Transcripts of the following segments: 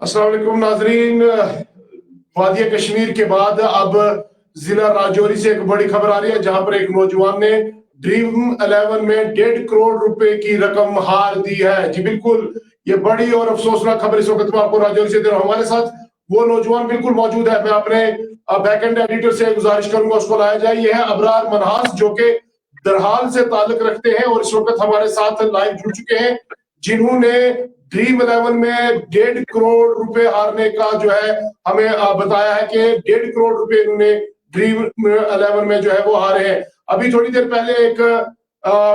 अस्सलाम वालेकुम नाजरीन। वादिया कश्मीर के बाद अब जिला राजौरी से एक बड़ी खबर आ रही है, जहां पर एक नौजवान ने ड्रीम 11 में 1.5 करोड़ रुपए की रकम हार दी है। जी बिल्कुल, ये बड़ी और अफसोसनाक खबर इस वक्त मैं आपको राजौरी से दे रहा हूं। हमारे साथ वो नौजवान बिल्कुल मौजूद है। मैं अपने बैक एंड एडिटर से गुजारिश करूंगा उसको लाया जाए। ये है अबरार मनहास, जो कि दरहाल से ताल्लुक रखते हैं और इस वक्त हमारे साथ लाइव जुड़ चुके हैं, जिन्होंने ड्रीम 11 में 1.5 करोड़ रुपए हारने का जो है हमें बताया है कि 1.5 करोड़ रुपए इन्होंने ड्रीम 11 में जो है वो हारे हैं। अभी थोड़ी देर पहले एक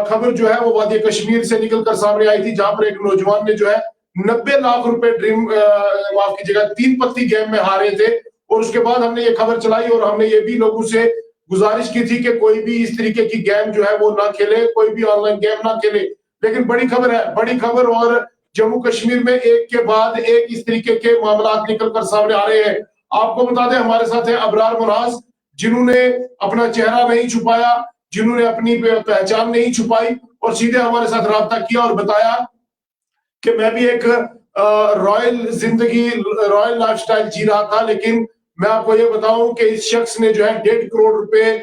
खबर जो है वो वादी कश्मीर से निकलकर सामने आई थी, जहां पर एक नौजवान ने जो है 90 लाख रुपए ड्रीम माफ कीजिएगा 3 पत्ती गेम में हारे थे। और उसके बाद हमने ये खबर चलाई और हमने ये भी लोगों से गुजारिश की थी कि कोई भी इस तरीके की गेम जो है वो ना खेले, कोई भी ऑनलाइन गेम ना खेले। लेकिन बड़ी खबर है, बड़ी खबर, और जम्मू कश्मीर में एक के बाद एक इस तरीके के मामला निकलकर सामने आ रहे हैं। आपको बता दें, हमारे साथ है अबरार मुनास, जिन्होंने अपना चेहरा नहीं छुपाया, जिन्होंने अपनी पहचान नहीं छुपाई और सीधे हमारे साथ राब्ता किया और बताया कि मैं भी एक रॉयल जिंदगी, रॉयल लाइफस्टाइल जी रहा था, लेकिन मैं आपको ये बताऊं कि इस शख्स ने जो है 1.5 करोड़ रुपए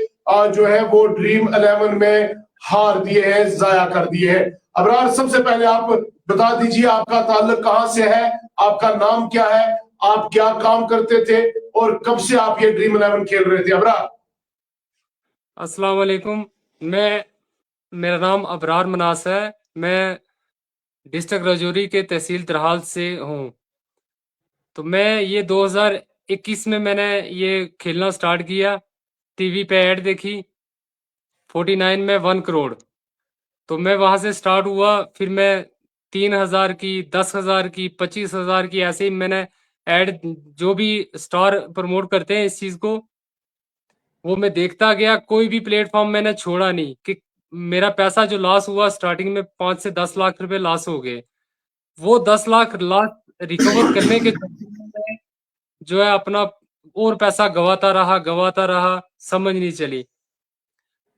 जो है वो ड्रीम 11 में हार दिए हैं, जाया कर दिए हैं। अबरार, सबसे पहले आप बता दीजिए आपका ताल्लुक कहां से है, आपका नाम क्या है, आप क्या काम करते थे और कब से आप ये ड्रीम 11 खेल रहे थे अबरार? अस्सलाम वालेकुम। मैं मेरा नाम अबरार मनास है। मैं डिस्ट्रिक्ट राजौरी के तहसील तरहाल से हूँ। तो मैं ये 2021 में मैंने ये खेलना स्टार्ट किया। टीवी पे ऐड देखी 49 में 1 करोड़। तो मैं वहां से स्टार्ट हुआ। फिर मैं 3,000 की, 10,000 की, 25,000 की, ऐसे ही मैंने ऐड, जो भी स्टार प्रमोट करते हैं इस चीज को, वो मैं देखता गया। कोई भी प्लेटफॉर्म मैंने छोड़ा नहीं कि मेरा पैसा जो लॉस हुआ स्टार्टिंग में 5 से 10 लाख रुपए लॉस हो गए। वो 10 लाख लॉस रिकवर करने के चक्कर में मैं जो है अपना और पैसा गवाता रहा, समझ नहीं चली।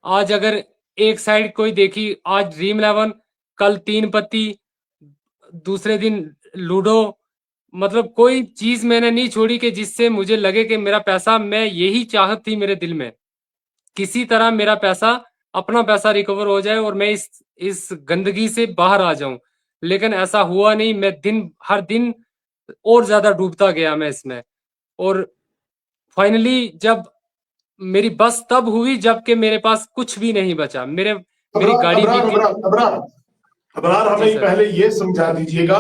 आज अगर एक साइड कोई देखी, आज ड्रीम 11, कल 3 पत्ती, दूसरे दिन लूडो, मतलब कोई चीज मैंने नहीं छोड़ी कि जिससे मुझे लगे कि मेरा पैसा, मैं यही चाहत थी मेरे दिल में, किसी तरह मेरा पैसा, अपना पैसा रिकवर हो जाए और मैं इस गंदगी से बाहर आ जाऊं। लेकिन ऐसा हुआ नहीं। मैं दिन हर दिन और ज्यादा डूबता गया मैं इसमें। और फाइनली जब मेरी बस तब हुई जबकि मेरे पास कुछ भी नहीं बचा। मेरी अबरार गाड़ी अबरार बिक अबरार गई। अबरार अबरार, जी हमें सर। पहले ये समझा दीजिएगा,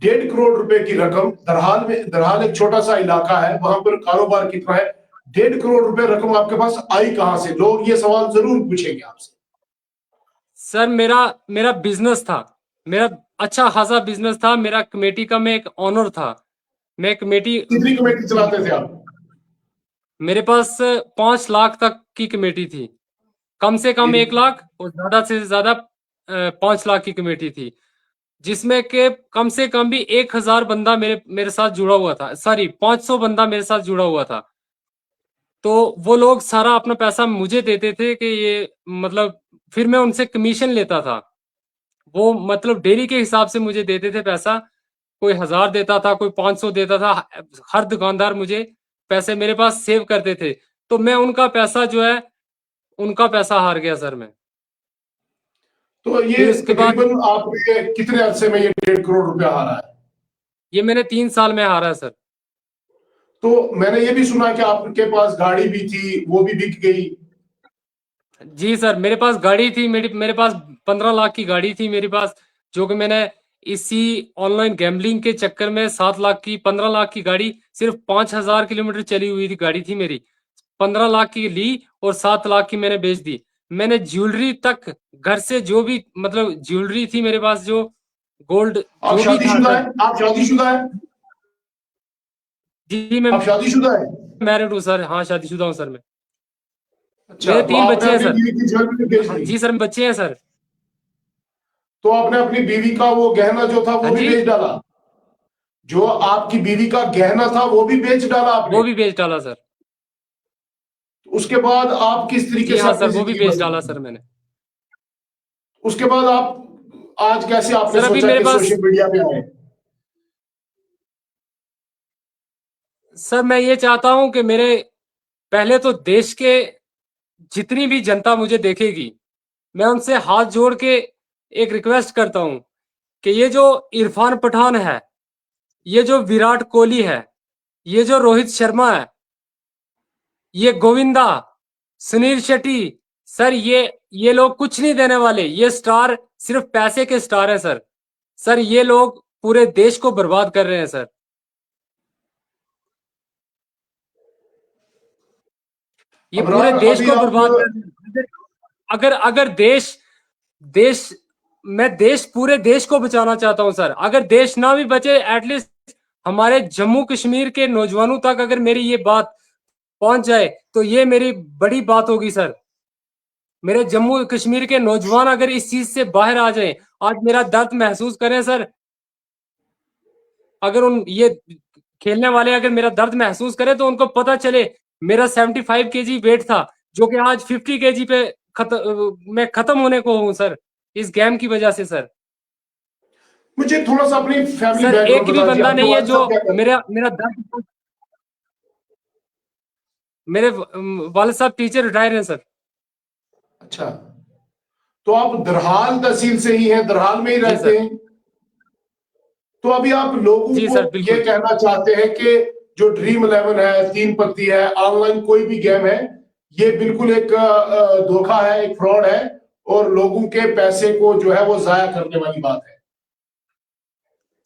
1.5 करोड़ रुपए की रकम, दरहाल में, दरहाल एक छोटा सा इलाका है, वहां पर कारोबार कितना है, 1.5 करोड़ रुपए रकम आपके पास आई कहां से? लोग ये सवाल जरूर पूछेंगे आपसे। सर मेरा मेरा बिजनेस था। मेरा अच्छा खासा बिजनेस था। मेरा कमेटी का मैं एक ऑनर था। मैं कमेटी, कितनी कमेटी चलाते थे आप? मेरे पास 5 लाख तक की कमेटी थी। कम से कम 1 लाख और ज्यादा से ज्यादा 5 लाख की कमेटी थी, जिसमें के कम से कम भी 1,000 बंदा मेरे मेरे साथ जुड़ा हुआ था। सॉरी, 500 बंदा मेरे साथ जुड़ा हुआ था। तो वो लोग सारा अपना पैसा मुझे देते थे कि ये, मतलब, फिर मैं उनसे कमीशन लेता था। वो मतलब डेली के हिसाब से मुझे देते थे पैसा। कोई 1,000 देता था, कोई 500 देता था। हर दुकानदार मुझे पैसे मेरे पास सेव करते थे। तो मैं उनका पैसा जो है, उनका पैसा हार गया सर मैं। तो ये फिर उसके बाद तकरीबन आपने कितने अरसे में ये 1.5 करोड़ रुपया हारा है? ये मैंने 3 साल में हारा सर। तो मैंने ये भी सुना कि आपके पास गाड़ी भी थी, वो भी बिक गई। जी सर, मेरे पास गाड़ी थी। मेरे पास 15 लाख की गाड़ी थी मेरे पास, जो कि मैंने इसी ऑनलाइन गैम्बलिंग के चक्कर में 7 लाख की, 15 लाख की गाड़ी, सिर्फ 5,000 किलोमीटर चली हुई थी गाड़ी थी मेरी, 15 लाख की ली और 7 लाख की मैंने बेच दी। मैंने ज्वेलरी तक, घर से जो भी, मतलब ज्वेलरी थी मेरे पास, जो गोल्ड आप जो भी था शादीशुदा सर। है? आप शादीशुदा है? जी मैं आप शादीशुदा है? मैरिड हूँ सर। हाँ, शादीशुदा हूँ सर मैं। अच्छा, मेरे तो 3 बच्चे आपने हैं अपनी सर। बीवी की ज्वेलरी बेच हाँ दी? जी सर, बच्चे हैं सर। तो आपने अपनी बीवी का वो गहना जो था हाँ वो भी जी, बेच डाला? जो आपकी बीवी का गहना था वो भी बेच डाला वो आपने? भी बेच डाला सर। उसके बाद आप किस तरीके जी से हाँ अपनी सर, वो भी जिंदगी बेच बसर डाला की? सर मैंने। उसके बाद आप आज कैसे आपने सर अभी सोचा मेरे कि पास, सोशल मीडिया पे आए? सर मैं ये चाहता हूं कि मेरे पहले तो देश के जितनी भी जनता मुझे देखेगी, मैं उनसे हाथ जोड़ के एक रिक्वेस्ट करता हूं कि ये जो इरफान पठान है, ये जो विराट कोहली है, ये जो रोहित शर्मा है, ये गोविंदा, सुनील शेट्टी, सर ये लोग कुछ नहीं देने वाले। ये स्टार सिर्फ पैसे के स्टार हैं सर। सर ये लोग पूरे देश को बर्बाद कर रहे हैं सर। ये पूरे अबरार देश अभी को आप बर्बाद कर रहे हैं। अगर अगर देश देश मैं देश पूरे देश को बचाना चाहता हूं सर। अगर देश ना भी बचे, एटलीस्ट हमारे जम्मू कश्मीर के नौजवानों तक अगर मेरी ये बात पहुंच जाए तो ये मेरी बड़ी बात होगी सर। मेरे जम्मू कश्मीर के नौजवान अगर इस चीज से बाहर आ जाएं, आज मेरा दर्द महसूस करें सर। अगर उन ये खेलने वाले अगर मेरा दर्द महसूस करें तो उनको पता चले मेरा 75 केजी वेट था, जो कि आज 50 केजी पे मैं खत्म होने को हूं सर, इस गेम की वजह से सर। मुझे थोड़ा सा अपनी फैमिली सर बैकग्राउंड एक भी बता दीजिए, बंदा आपके नहीं है वालिद जो साहब क्या करते हैं? मेरा मेरा दर्द। मेरे वाले साहब टीचर रिटायर हैं सर। अच्छा, तो आप दरहाल तहसील से ही हैं, दरहाल में ही जी रहते सर। हैं? तो अभी आप लोगों जी को सर ये बिल्कुल। कहना चाहते हैं कि जो ड्रीम इलेवन है, तीन पत्ती है, ऑनलाइन कोई भी गेम है, ये बिल्कुल एक धोखा है, एक फ्रॉड है, और लोगों के पैसे को जो है वो जाया करने वाली बात है।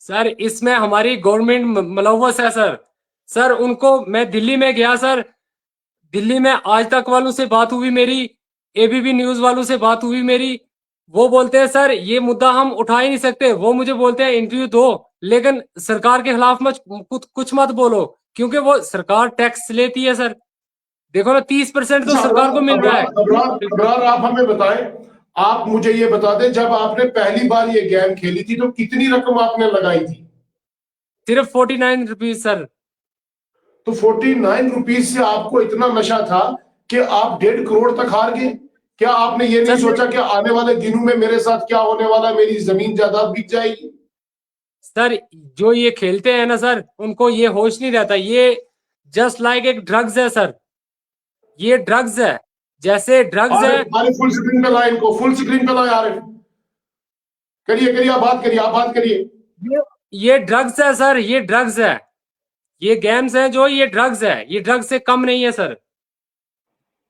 सर इसमें हमारी गवर्नमेंट मुलव्वस है सर। सर उनको मैं दिल्ली में गया सर, दिल्ली में आज तक वालों से बात हुई मेरी, एबीपी न्यूज वालों से बात हुई मेरी। वो बोलते हैं सर ये मुद्दा हम उठा ही नहीं सकते। वो मुझे बोलते हैं इंटरव्यू दो, लेकिन सरकार के खिलाफ मत कुछ मत बोलो, क्योंकि वो सरकार टैक्स लेती है सर। देखो ना 30% तो अच्छा, सरकार को मिल रहा है। अबरार आप हमें बताएं, आप मुझे ये बता दें, जब आपने पहली बार ये गेम खेली थी तो कितनी रकम आपने लगाई थी? सिर्फ 49 रुपीज सर। तो 49 रुपीज से आपको इतना नशा था कि आप 1.5 करोड़ तक हार गए? क्या आपने ये नहीं सर सोचा कि आने वाले दिनों में मेरे साथ क्या होने वाला है, मेरी जमीन जायदाद बिक जाएगी? सर जो ये खेलते हैं ना सर, उनको ये होश नहीं रहता। ये जस्ट लाइक एक ड्रग्स है सर। ये ड्रग्स है, जैसे ड्रग्स है। आरिफ, आरिफ फुल स्क्रीन पे लाए इनको, फुल स्क्रीन पे लाए आरिफ। करिए करिए, आप बात करिए, आप बात करिए। ये ड्रग्स है सर, ये ड्रग्स है। ये गेम्स है जो, ये ड्रग्स है। ये ड्रग्स से कम नहीं है सर,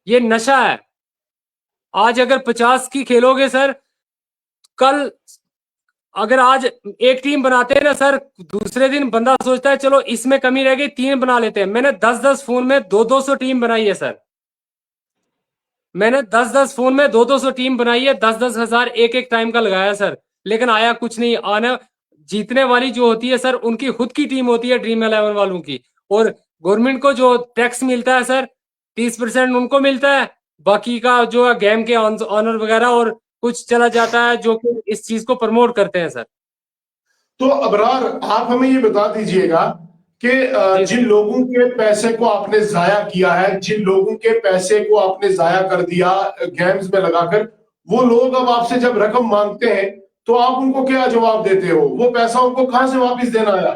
ये नशा है। आज अगर 50 की खेलोगे सर, कल अगर आज एक टीम बनाते हैं ना सर, दूसरे दिन बंदा सोचता है चलो इसमें कमी रह गई, 3 बना लेते हैं। मैंने 10-10 फोन में 200-200 टीम बनाई है सर। मैंने 10-10 फोन में 200-200 टीम बनाई है, 10-10 हजार एक एक टाइम का लगाया सर, लेकिन आया कुछ नहीं। आना जीतने वाली जो होती है सर, उनकी खुद की टीम होती है, ड्रीम 11 वालों की। और गवर्नमेंट को जो टैक्स मिलता है सर, 30% उनको मिलता है। बाकी का जो है गेम के ऑनर वगैरह और कुछ चला जाता है जो कि इस चीज को प्रमोट करते हैं सर। तो अबरार, आप हमें ये बता दीजिएगा कि जी जिन सर। लोगों के पैसे को आपने जाया किया है, जिन लोगों के पैसे को आपने जाया कर दिया गेम्स में लगाकर, वो लोग अब आपसे जब रकम मांगते हैं तो आप उनको क्या जवाब देते हो? वो पैसा उनको कहां से वापस देना आया?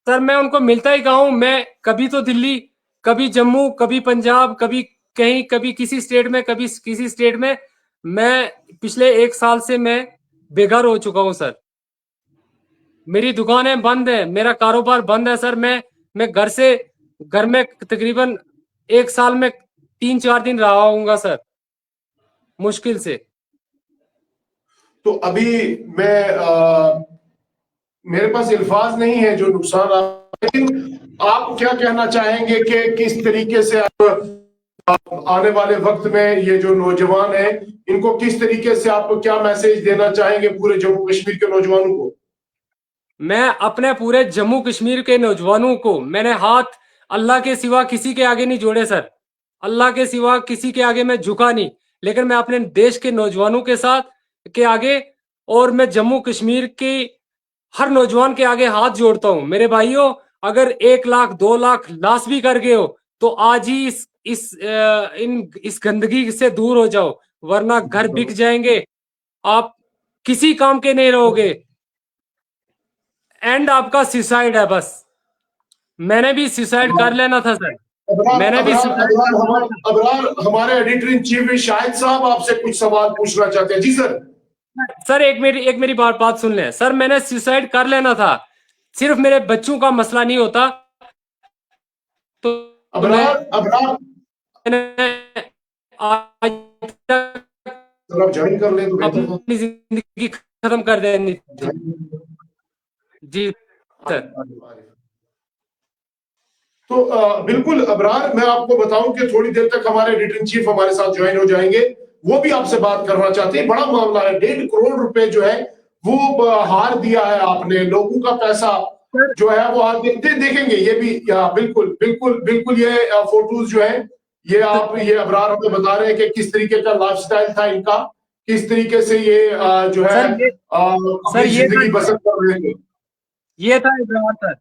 सर मैं उनको मिलता ही कहा हूं। मैं कभी तो दिल्ली, कभी जम्मू, कभी पंजाब, कभी कहीं, कभी किसी स्टेट में, कभी किसी स्टेट में। मैं पिछले 1 साल से मैं बेघर हो चुका हूं सर। मेरी दुकानें बंद है, मेरा कारोबार बंद है सर। मैं घर में तकरीबन 1 साल में 3-4 दिन रहा हूँगा सर, मुश्किल से। तो अभी मैं मेरे पास अल्फाज नहीं है जो नुकसान आप, लेकिन आप क्या कहना चाहेंगे कि किस तरीके से आप आने वाले वक्त में ये जो नौजवान हैं, इनको किस तरीके से आप क्या मैसेज देना चाहेंगे पूरे जम्मू कश्मीर के नौजवानों को? मैं अपने पूरे जम्मू कश्मीर के नौजवानों को, मैंने हाथ अल्लाह के सिवा किसी के आगे नहीं जोड़े सर। अल्लाह के सिवा किसी के आगे मैं झुका नहीं, लेकिन मैं अपने देश के नौजवानों के साथ के आगे, और मैं जम्मू कश्मीर के हर नौजवान के आगे हाथ जोड़ता हूं। मेरे भाइयों, अगर 1 लाख 2 लाख लॉस भी कर गए हो तो आज ही इस गंदगी से दूर हो जाओ, वरना घर बिक जाएंगे। आप किसी काम के नहीं रहोगे। एंड आपका सुसाइड है बस। मैंने भी सुसाइड कर लेना था सर। अबरार मैंने भी अबरार सुसाइड अबरार कर लेना हमारे था। अबरार हमारे एडिटर इन चीफ शाहिद साहब आपसे कुछ सवाल पूछना चाहते हैं। जी सर। सर एक मेरी बात सुन लें सर। मैंने सुसाइड कर लेना था, सिर्फ मेरे बच्चों का मसला नहीं होता तो अबरार अबरार मैंने आज तक सर आप ज्वाइन कर ले तो बेहतर था। अपनी जिंदगी खत्म कर देनी थी। ज्वाइन जी सर। तो बिल्कुल अबरार, मैं आपको बताऊं कि थोड़ी देर तक हमारे एडिटर इन चीफ हमारे साथ ज्वाइन हो जाएंगे। वो भी आपसे बात करना चाहते हैं। बड़ा मामला है, 1.5 करोड़ रुपए जो है वो हार दिया है आपने। लोगों का पैसा सर जो है वो हार देखेंगे ये भी। या बिल्कुल बिल्कुल बिल्कुल ये फोटोज जो है ये आप ये अबरार हमें बता रहे हैं कि किस तरीके का लाइफस्टाइल था इनका, किस तरीके से ये जो है सर ये अपनी सर ये था जिंदगी बसर कर रहे थे। ये था इब्राहिम सर।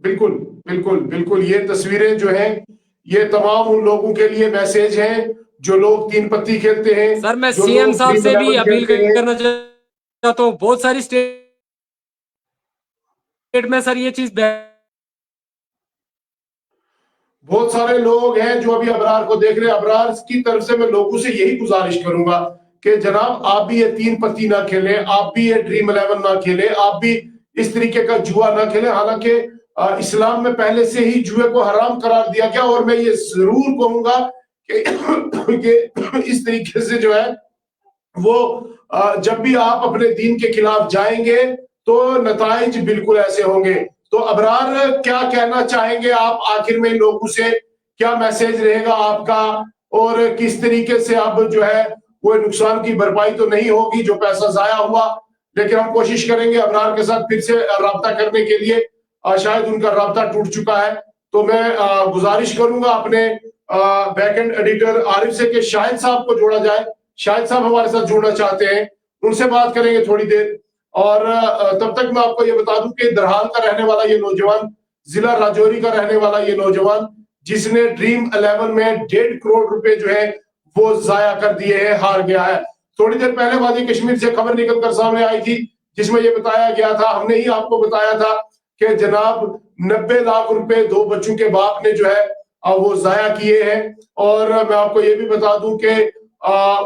बिल्कुल बिल्कुल बिल्कुल, ये तस्वीरें जो हैं ये तमाम उन लोगों के लिए मैसेज हैं जो लोग तीन पत्ती खेलते हैं, सर मैं जो सीएम लोग साहब ड्रीम से भी 11 अपील खेलते हैं। करना चाहता हूँ। बहुत सारी स्टेट में सर ये चीज बहुत सारे लोग हैं जो अभी अबरार को देख रहे हैं। अबरार की तरफ से मैं लोगों से यही गुजारिश करूंगा कि जनाब आप भी ये तीन पत्ती ना खेलें, आप भी ये ड्रीम 11 ना खेलें, आप भी इस तरीके का जुआ ना खेलें। हालांकि इस्लाम में पहले से ही जुए को हराम करार दिया गया। और मैं ये जरूर कहूंगा कि, कि इस तरीके से जो है वो जब भी आप अपने दीन के खिलाफ जाएंगे तो नताइज बिल्कुल ऐसे होंगे। तो अबरार क्या कहना चाहेंगे आप आखिर में लोगों से, क्या मैसेज रहेगा आपका? और किस तरीके से अब जो है कोई नुकसान की भरपाई तो नहीं होगी जो पैसा जाया हुआ, लेकिन हम कोशिश करेंगे अबरार के साथ फिर से राब्ता करने के लिए। शायद उनका राब्ता टूट चुका है। तो मैं गुजारिश करूंगा अपने बैक एंड एडिटर आरिफ से कि शाहिद साहब को जोड़ा जाए। शाहिद साहब हमारे साथ जुड़ना चाहते हैं, उनसे बात करेंगे थोड़ी देर। और तब तक मैं आपको ये बता दूं कि दरहाल का रहने वाला ये नौजवान, जिला राजौरी का रहने वाला ये नौजवान, जिसने ड्रीम 11 में 1.5 करोड़ रुपए जो है वो जाया कर दिए हैं, हार गया है। थोड़ी देर पहले वादी कश्मीर से खबर निकलकर सामने आई थी जिसमें ये बताया गया था, हमने ही आपको बताया था कि जनाब 90 लाख रुपए दो बच्चों के बाप ने जो है वो जाया किए हैं। और मैं आपको ये भी बता दूं कि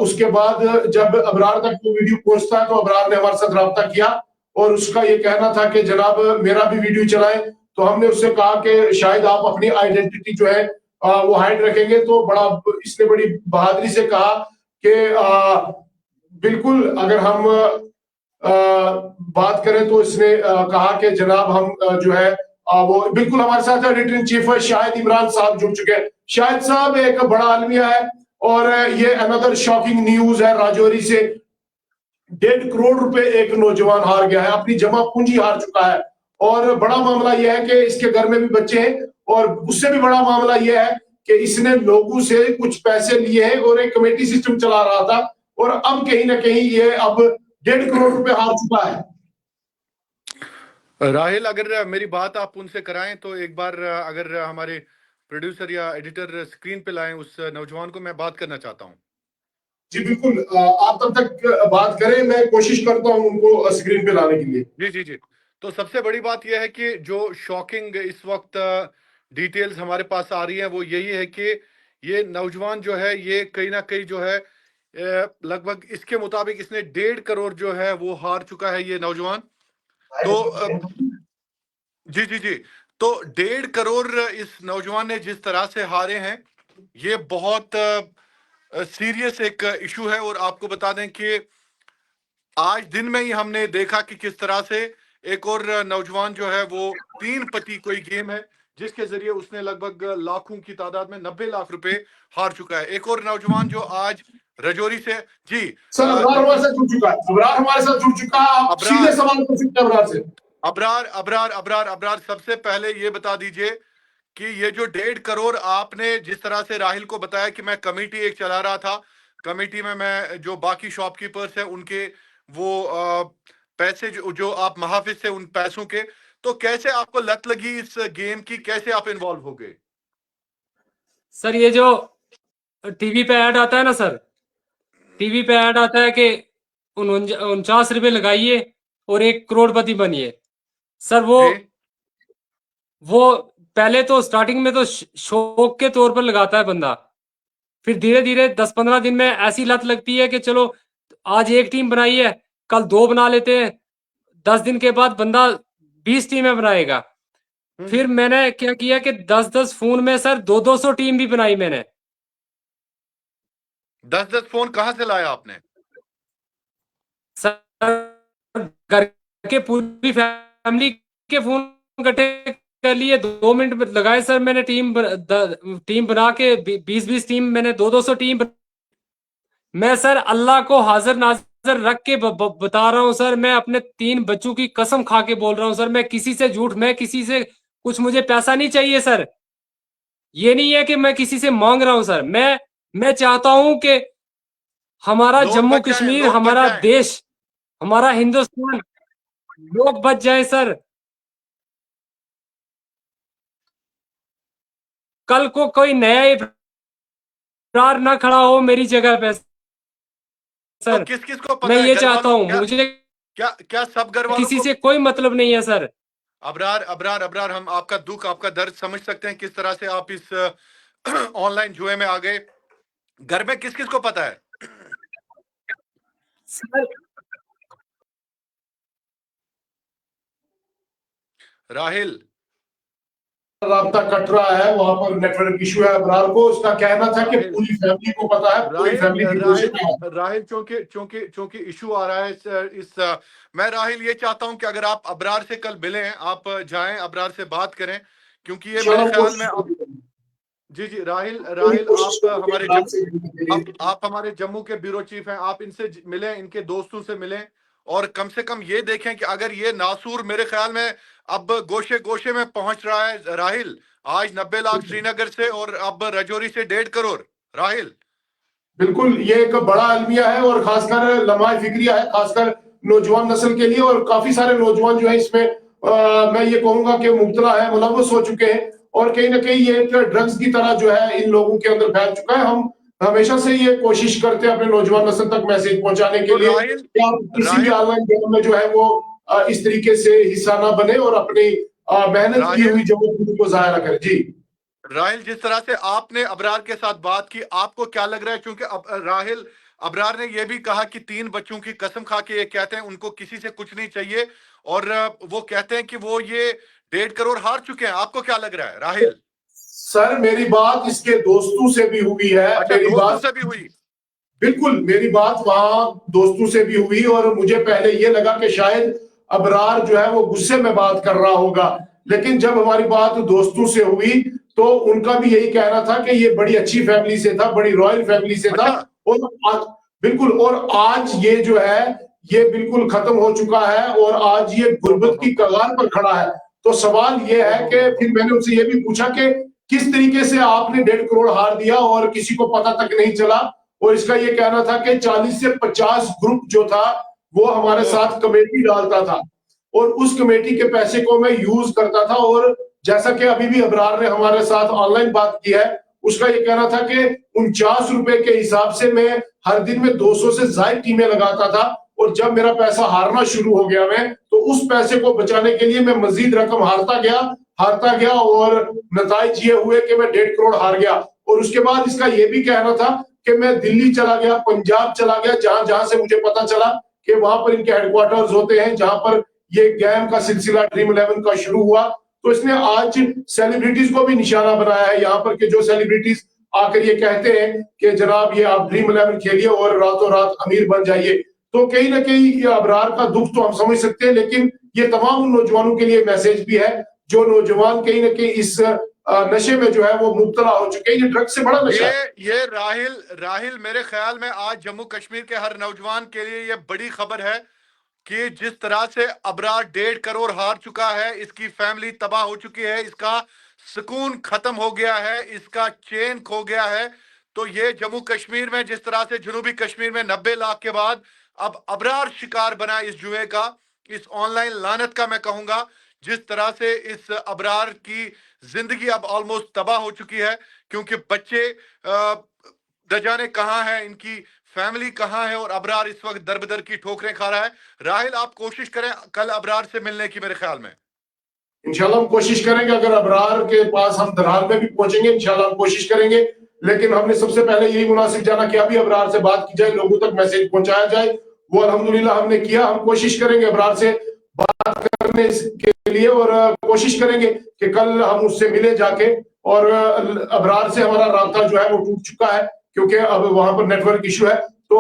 उसके बाद जब अबरार तक वो वीडियो पहुंचता है तो अबरार ने हमारे साथ रब्ता किया और उसका ये कहना था कि जनाब मेरा भी वीडियो चलाएं। तो हमने उससे कहा कि शायद आप अपनी आइडेंटिटी जो है वो हाइड रखेंगे। तो बड़ा इसने बड़ी बहादुरी से कहा कि बिल्कुल अगर हम बात करें तो इसने कहा कि जनाब हम जो है वो बिल्कुल हमारे साथ editor in chief Shahid Imran साहब जुड़ चुके हैं। शाहिद साहब एक बड़ा आलमिया है और ये अनदर शॉकिंग न्यूज है राजौरी से। 1.5 करोड़ रुपए एक नौजवान हार गया है, अपनी जमा पूंजी हार चुका है। और बड़ा मामला यह है कि इसके घर में भी बच्चे हैं। और उससे भी बड़ा मामला यह है कि इसने लोगों से कुछ पैसे लिए हैं और एक कमेटी सिस्टम चला रहा था और अब कहीं ना कहीं ये अब 1.5 करोड़ रुपए हार चुका है। राहिल, अगर मेरी बात आप उनसे कराएं तो एक बार अगर हमारे प्रोड्यूसर या एडिटर स्क्रीन पे लाएं उस नौजवान को, मैं बात करना चाहता हूं। जी बिल्कुल, आप तब तक बात करें, मैं कोशिश करता हूं उनको स्क्रीन पे लाने के लिए। जी जी जी। तो सबसे बड़ी बात यह है कि जो शॉकिंग इस वक्त डिटेल्स हमारे पास आ रही हैं वो यही है कि ये नौजवान जो है ये कहीं ना कहीं जो है लगभग इसके मुताबिक इसने 1.5 करोड़ जो है वो हार चुका है ये नौजवान। तो जी जी जी। तो 1.5 करोड़ इस नौजवान ने जिस तरह से हारे हैं ये बहुत सीरियस एक इशू है। और आपको बता दें कि आज दिन में ही हमने देखा कि किस तरह से एक और नौजवान जो है वो तीन पति कोई गेम है जिसके जरिए उसने लगभग लाखों की तादाद में 90 लाख रुपए हार चुका है। एक और नौजवान जो आज रजौरी से जी सर अबरार हमारे साथ जुड़ चुका है, अबरार हमारे साथ जुड़ चुका है। आप सीधे अबरार सवाल कर सकते हैं अबरार से। अबरार अबरार अबरार अबरार सबसे पहले ये बता दीजिए कि ये जो 1.5 करोड़ आपने जिस तरह से राहिल को बताया कि मैं कमेटी एक चला रहा था, कमेटी में मैं जो बाकी शॉपकीपर्स हैं उनके वो पैसे जो आप महाफिज थे उन पैसों के, तो कैसे आपको लत लगी इस गेम की, कैसे आप इन्वॉल्व हो गए? सर ये जो टीवी पे ऐड आता है ना सर, टीवी पे ऐड आता है कि 49 रुपए लगाइए और 1 करोड़पति बनिए। सर जी वो पहले तो स्टार्टिंग में तो शौक के तौर पर लगाता है बंदा, फिर धीरे धीरे 10-15 दिन में ऐसी लत लगती है कि चलो आज एक टीम बनाई है, कल 2 बना लेते हैं, 10 दिन के बाद बंदा 20 टीमें बनाएगा। फिर मैंने क्या किया कि 10-10 फोन में सर 200-200 टीम भी बनाई मैंने। 10-10 फोन कहां से लाया आपने? सर घर के पूरी फैमिली के फोन इकट्ठे कर लिए, 2 मिनट में लगाए सर मैंने टीम बना के 20-20 टीम, मैंने 200-200 टीम मैं सर अल्लाह को हाजिर नाजिर रख के बता रहा हूं सर, मैं अपने 3 बच्चों की कसम खा के बोल रहा हूं सर, मैं किसी से झूठ, मैं किसी से कुछ, मुझे पैसा नहीं चाहिए सर। ये नहीं है कि मैं किसी से मांग रहा हूं सर, मैं चाहता हूं कि हमारा लोग जम्मू बच जाएं, कश्मीर, लोग बच हमारा जाएं। देश, हमारा हिंदुस्तान, लोग बच जाए सर। कल को कोई नया इब्रार ना खड़ा हो मेरी जगह पे तो सर। किस किस को मैं पता है ये घर चाहता वालों, हूं, क्या मुझे क्या क्या सब घर वालों किसी को? से कोई मतलब नहीं है सर। अबरार अबरार अबरार, हम आपका दुख, आपका दर्द समझ सकते हैं, किस तरह से आप इस ऑनलाइन जुए में आ गए। घर में किस किस को पता है? सर राहिल, राब्ता कट रहा है, वहां पर नेटवर्क इशू है। अबरार को उसका कहना था कि राहिल पूरी फैमिली को पता है, पूरी राहिल फैमिली राहिल डिवोशन है। राहिल, चूंकि चूंकि चूंकि इशू आ रहा है मैं राहिल ये चाहता हूं कि अगर आप अबरार से कल मिलें, आप जाएं अबरार से बात करें, क्योंकि ये मेरे इंशाल्लाह ख्याल में कोशिश अब। करेंगे, जी जी राहिल पूरी राहिल, कोशिश आप करेंगे हमारे अबरार से मिलने के लिए। आप हमारे जम्मू के ब्यूरो चीफ हैं, आप इनसे मिलें, इनके दोस्तों से मिलें, और कम से कम ये देखें कि अगर ये नासूर, मेरे ख्याल में अब गोशे गोशे में पहुंच रहा है राहिल, आज 90 लाख श्रीनगर से और अब रजौरी से 1.5 करोड़। राहिल, बिल्कुल, ये एक बड़ा अलमिया है और खासकर लम्हा फिक्रिया है, खासकर नौजवान नस्ल के लिए। और काफी सारे नौजवान जो है इसमें मैं ये कहूंगा कि मुब्तला है, मुलव्वस हो चुके हैं, और कहीं ना कहीं ये एक ड्रग्स की तरह जो है इन लोगों के अंदर फैल चुका है। हम हमेशा से ये कोशिश करते हैं अपने नौजवान नस्ल तक मैसेज पहुंचाने के तो लिए राहिल कि आप किसी भी राहिल ऑनलाइन गेम में जो है वो इस तरीके से हिस्सा ना बने और अपनी मेहनत की राहिल हुई जरूरत को जाया ना करें। जी राहिल, जिस तरह से आपने अबरार के साथ बात की, आपको क्या लग रहा है? क्योंकि अब राहिल, अबरार ने यह भी कहा कि 3 बच्चों की कसम खा के ये कहते हैं उनको किसी से कुछ नहीं चाहिए, और वो कहते हैं कि वो ये 1.5 करोड़ हार चुके हैं। आपको क्या लग रहा है राहिल? सर, मेरी बात इसके दोस्तों से भी हुई है, अच्छा, मेरी दोस्तों बात से भी हुई? बिल्कुल, मेरी बात वहां दोस्तों से भी हुई, और मुझे पहले ये लगा कि शायद अबरार जो है वो गुस्से में बात कर रहा होगा, लेकिन जब हमारी बात दोस्तों से हुई तो उनका भी यही कहना था कि ये बड़ी अच्छी फैमिली से था, बड़ी रॉयल फैमिली से था। अच्छा, और आज बिल्कुल, और आज ये जो है ये बिल्कुल खत्म हो चुका है और आज ये गुर्बत की कगार पर खड़ा है। तो सवाल ये है कि फिर मैंने उनसे ये भी पूछा कि किस तरीके से आपने 1.5 करोड़ हार दिया और किसी को पता तक नहीं चला। और इसका ये कहना था कि 40 से 50 ग्रुप जो था वो हमारे साथ कमेटी डालता था, और उस कमेटी के पैसे को मैं यूज करता था। और जैसा कि अभी भी अबरार ने हमारे साथ ऑनलाइन बात की है, उसका ये कहना था कि 49 रुपए के हिसाब से मैं हर दिन में 200 से ज्यादा टीमें लगाता था, और जब मेरा पैसा हारना शुरू हो गया मैं, तो उस पैसे को बचाने के लिए मैं मजीद रकम हारता गया, और नताइज ये हुए कि मैं 1.5 करोड़ हार गया। और उसके बाद इसका ये भी कहना था कि मैं दिल्ली चला गया, पंजाब चला गया, जहां जहां से मुझे पता चला कि वहां पर इनके हेडक्वार्टर्स होते हैं, जहां पर ये गेम का सिलसिला ड्रीम 11 का शुरू हुआ। तो इसने आज सेलिब्रिटीज को भी निशाना बनाया है यहाँ पर, कि जो सेलिब्रिटीज आकर ये कहते हैं कि जनाब ये आप ड्रीम 11 खेलिए और रातों रात अमीर बन जाइए। तो कहीं ना कहीं ये अबरार का दुख तो हम समझ सकते हैं, लेकिन ये तमाम उन नौजवानों के लिए मैसेज भी है जो नौजवान कहीं ना कहीं इस नशे में जो है वो मुब्तला हो चुके हैं। ये ड्रग्स से बड़ा नशा है। ये राहिल राहिल, मेरे ख्याल में आज जम्मू कश्मीर के हर नौजवान के लिए ये बड़ी खबर है कि जिस तरह से अबरार 1.5 करोड़ हार चुका है, इसकी फैमिली तबाह हो चुकी है, इसका सुकून खत्म हो गया है, इसका चैन खो गया है। तो ये जम्मू कश्मीर में जिस तरह से जनूबी कश्मीर में 90 लाख के बाद अब अबरार शिकार बना इस जुए का, इस ऑनलाइन लानत का, मैं कहूंगा, जिस तरह से इस अबरार की जिंदगी अब ऑलमोस्ट तबाह हो चुकी है, क्योंकि बच्चे न जाने कहाँ है, इनकी फैमिली कहाँ है, और अबरार इस वक्त दर बदर की ठोकरें खा रहा है। राहिल, आप कोशिश करें कल अबरार से मिलने की, मेरे ख्याल में। इंशाल्लाह हम कोशिश करेंगे, अगर अबरार के पास हम दरहाल में भी पहुंचेंगे इंशाल्लाह हम कोशिश करेंगे, लेकिन हमने सबसे पहले यही मुनासिब जाना कि अभी अबरार से बात की जाए, लोगों तक मैसेज पहुंचाया जाए। वो अल्हम्दुलिल्लाह हमने किया। हम कोशिश करेंगे अबरार से बात करने के लिए और कोशिश करेंगे कि कल हम उससे मिले जाके, और अबरार से हमारा राब्ता जो है वो टूट चुका है क्योंकि अब वहां पर नेटवर्क इशू है। तो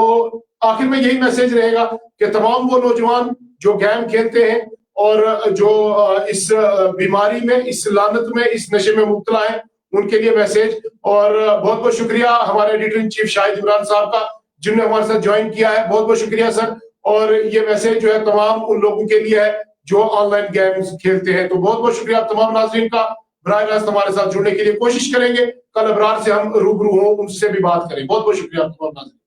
आखिर में यही मैसेज रहेगा कि तमाम वो नौजवान जो गेम खेलते हैं और जो इस बीमारी में, इस लानत में, इस नशे में मुब्तला है, उनके लिए मैसेज। और बहुत बहुत शुक्रिया हमारे editor in chief Shahid Imran साहब का, जिन्होंने हमारे साथ ज्वाइन किया है। बहुत बहुत शुक्रिया सर। और ये मैसेज जो है तमाम उन लोगों के लिए है जो ऑनलाइन गेम्स खेलते हैं। तो बहुत बहुत शुक्रिया आप तमाम नाज़रीन का बराह रास्त हमारे साथ जुड़ने के लिए। कोशिश करेंगे कल अबरार से हम रूबरू हों, उनसे भी बात करें। बहुत बहुत शुक्रिया आप तमाम नाज़रीन।